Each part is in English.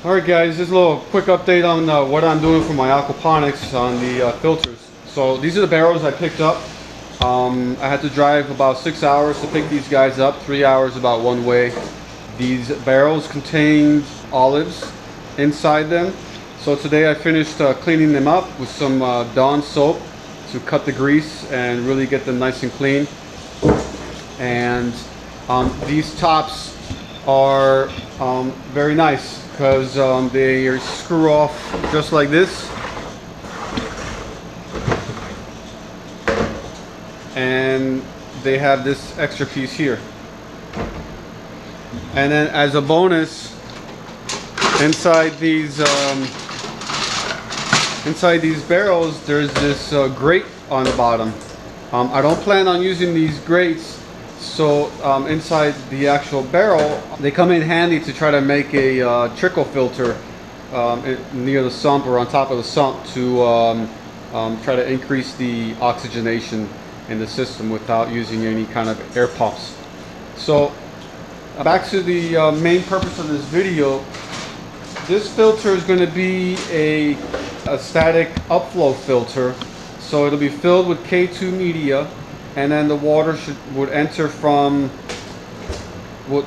Alright guys, just a little quick update on what I'm doing for my aquaponics on the filters. So these are the barrels I picked up. I had to drive about 6 hours to pick these guys up, 3 hours about one way. These barrels contained olives inside them. So today I finished cleaning them up with some Dawn soap to cut the grease and really get them nice and clean. And these tops are very nice because they screw off just like this, and they have this extra piece here. And then as a bonus, inside these barrels there's this grate on the bottom. I don't plan on using these grates, so inside the actual barrel they come in handy to try to make a trickle filter near the sump or on top of the sump to try to increase the oxygenation in the system without using any kind of air pumps. So back to the main purpose of this video. This filter is going to be a static upflow filter, so it'll be filled with K2 media, and then the water would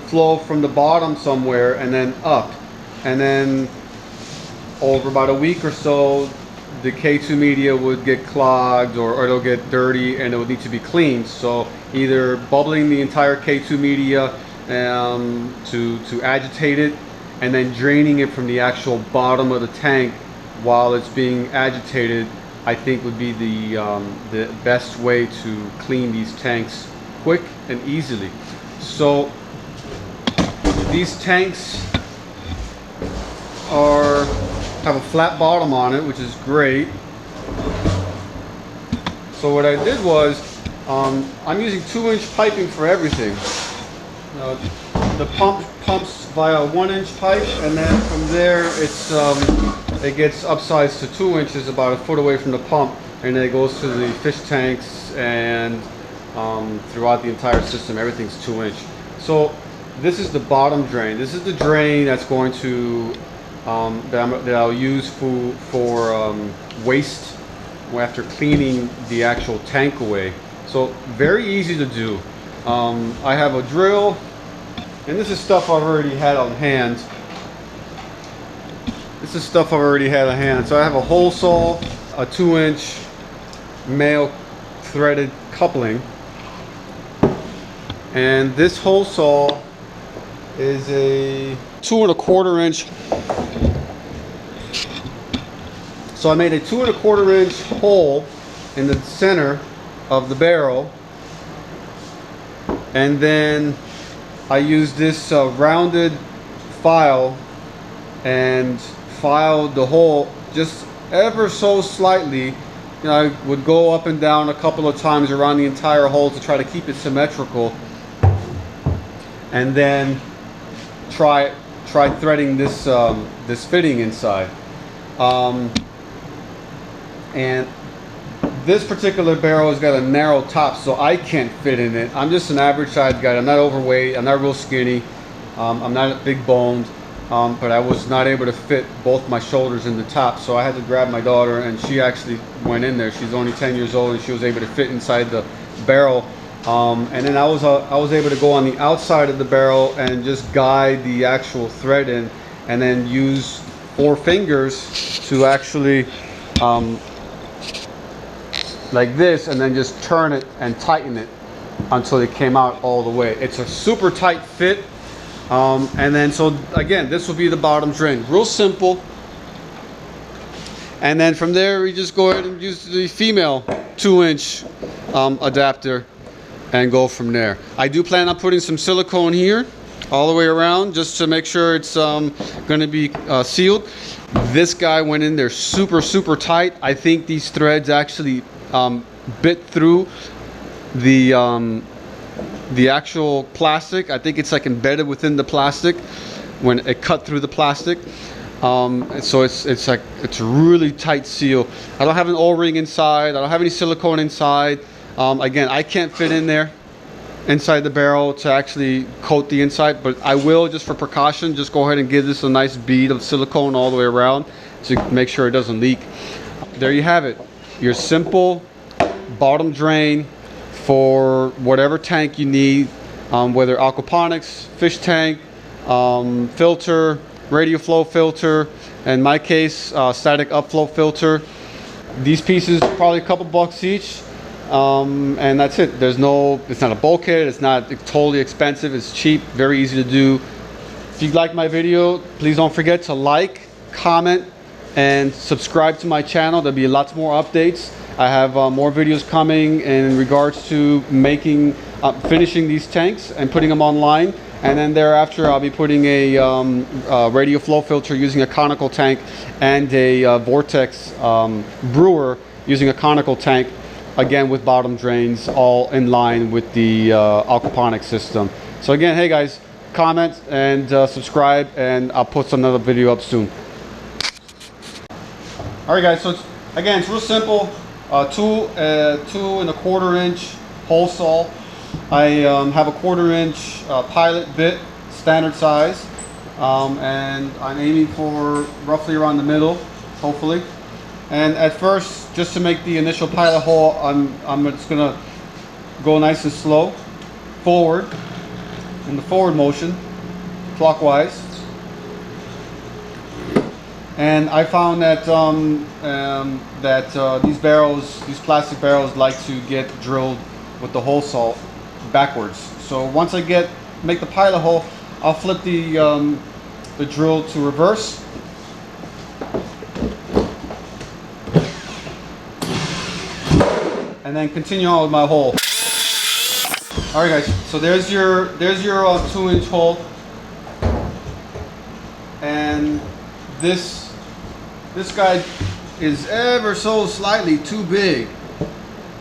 flow from the bottom somewhere and then up, and then over about a week or so the K2 media would get clogged or it'll get dirty and it would need to be cleaned. So either bubbling the entire K2 media to agitate it, and then draining it from the actual bottom of the tank while it's being agitated, I think would be the best way to clean these tanks quick and easily. So these tanks have a flat bottom on it, which is great. So what I did was I'm using 2-inch piping for everything. The pumps via 1-inch pipe, and then from there it gets upsized to 2 inches, about a foot away from the pump, and then it goes to the fish tanks, and throughout the entire system everything's 2-inch. So this is the bottom drain. This is the drain that's going to that I'll use for waste after cleaning the actual tank away. So very easy to do. I have a drill, and this is stuff I've already had on hand. So I have a hole saw, a 2-inch male threaded coupling, and this hole saw is a 2 1/4 inch. So I made a 2 1/4 inch hole in the center of the barrel, and then I used this rounded file and filed the hole just ever so slightly. You know, I would go up and down a couple of times around the entire hole to try to keep it symmetrical, and then try threading this this fitting inside. And this particular barrel has got a narrow top, so I can't fit in it. I'm just an average sized guy. I'm not overweight, I'm not real skinny, I'm not big boned, but I was not able to fit both my shoulders in the top, so I had to grab my daughter, and she actually went in there. She's only 10 years old, and she was able to fit inside the barrel. And then I was able to go on the outside of the barrel and just guide the actual thread in, and then use 4 fingers to actually like this, and then just turn it and tighten it until it came out all the way. It's a super tight fit. And then, so again, this will be the bottom drain. Real simple. And then from there, we just go ahead and use the female 2-inch adapter and go from there. I do plan on putting some silicone here all the way around, just to make sure it's going to be sealed. This guy went in there super tight. I think these threads actually bit through the actual plastic. I think it's like embedded within the plastic when it cut through the plastic. So it's a really tight seal. I don't have an O-ring inside. I don't have any silicone inside. Again, I can't fit in there. inside the barrel to actually coat the inside, but I will, just for precaution, just go ahead and give this a nice bead of silicone all the way around to make sure it doesn't leak. There you have it, your simple bottom drain for whatever tank you need, whether aquaponics, fish tank, filter, radio flow filter, in my case static upflow filter. These pieces probably a couple bucks each, and that's it. It's not a bulkhead, it's not totally expensive, it's cheap, very easy to do. If you like my video, please don't forget to like, comment, and subscribe to my channel. There'll be lots more updates. I have more videos coming in regards to making, finishing these tanks and putting them online. And then thereafter, I'll be putting a radio flow filter using a conical tank and a vortex brewer using a conical tank, again with bottom drains, all in line with the aquaponics system. So again, hey guys, comment and subscribe, and I'll put another video up soon. All right guys, so it's real simple. 2 1/4 inch hole saw. I have a 1/4 inch pilot bit, standard size, and I'm aiming for roughly around the middle, hopefully. And at first, just to make the initial pilot hole, I'm just gonna go nice and slow forward in the forward motion, clockwise. And I found that these plastic barrels like to get drilled with the hole saw backwards. So once I make the pilot hole, I'll flip the drill to reverse. And then continue on with my hole. All right guys, so there's your 2-inch hole. And this guy is ever so slightly too big.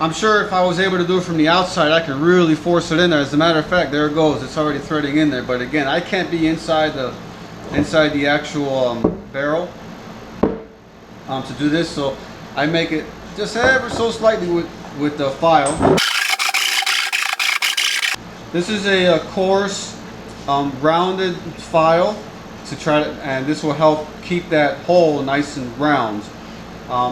I'm sure if I was able to do it from the outside, I could really force it in there. As a matter of fact, there it goes. It's already threading in there. But again, I can't be inside the actual barrel to do this. So I make it just ever so slightly with the file. This is a coarse, rounded file to try to, and this will help keep that hole nice and round.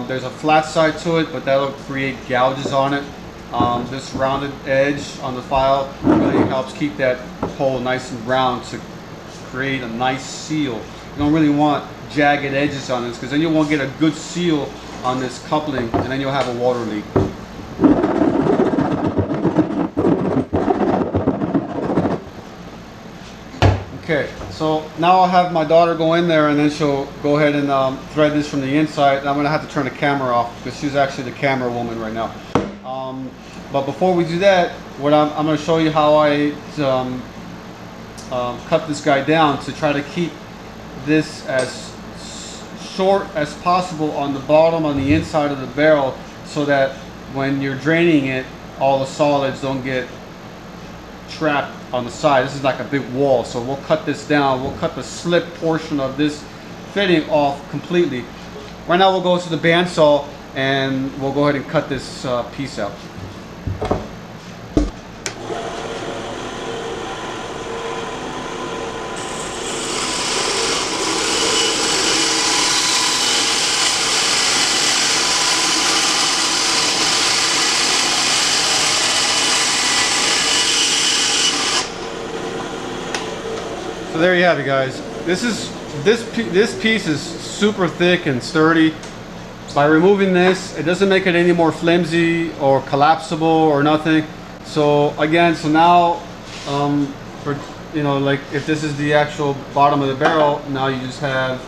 There's a flat side to it, but that'll create gouges on it. This rounded edge on the file really helps keep that hole nice and round to create a nice seal. You don't really want jagged edges on this, because then you won't get a good seal on this coupling, and then you'll have a water leak. Okay, so now I'll have my daughter go in there, and then she'll go ahead and thread this from the inside. I'm going to have to turn the camera off because she's actually the camera woman right now. But before we do that, I'm going to show you how I cut this guy down to try to keep this as short as possible on the bottom, on the inside of the barrel, so that when you're draining it, all the solids don't get trapped on the side. This is like a big wall, so we'll cut this down. We'll cut the slip portion of this fitting off completely. Right now we'll go to the bandsaw and we'll go ahead and cut this piece out. So there you have it, guys. This piece is super thick and sturdy. By removing this, it doesn't make it any more flimsy or collapsible or nothing. So again, so now for, you know, like if this is the actual bottom of the barrel, now you just have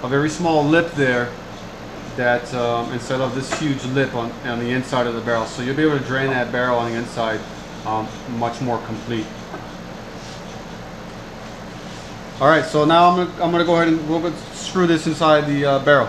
a very small lip there that instead of this huge lip on the inside of the barrel. So you'll be able to drain that barrel on the inside much more complete. All right, so now I'm gonna go ahead and we'll screw this inside the barrel.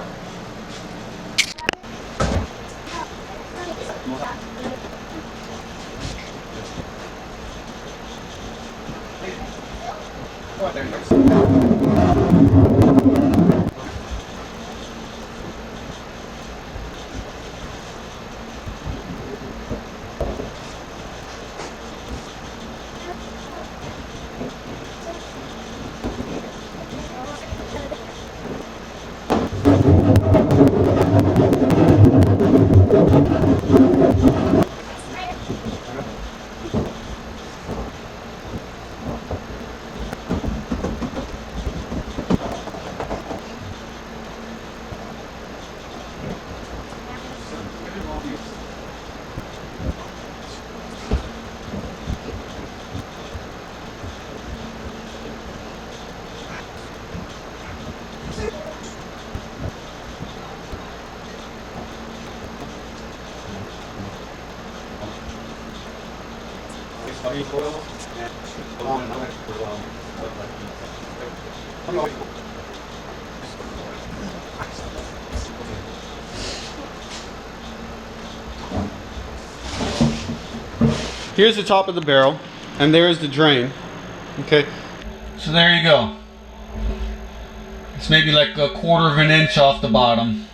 Here's the top of the barrel, and there's the drain. Okay, so there you go. It's maybe like a quarter of an inch off the bottom.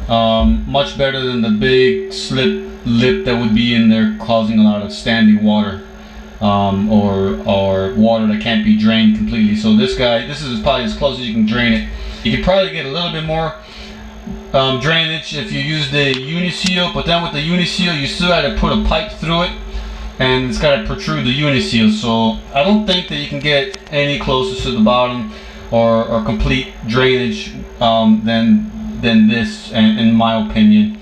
Much better than the big slip lip that would be in there, causing a lot of standing water, or water that can't be drained completely. So this is probably as close as you can drain it. You could probably get a little bit more drainage if you use the Uniseal, but then with the Uniseal you still had to put a pipe through it, and it's got to protrude the Uniseal. So I don't think that you can get any closer to the bottom or complete drainage than this, in my opinion.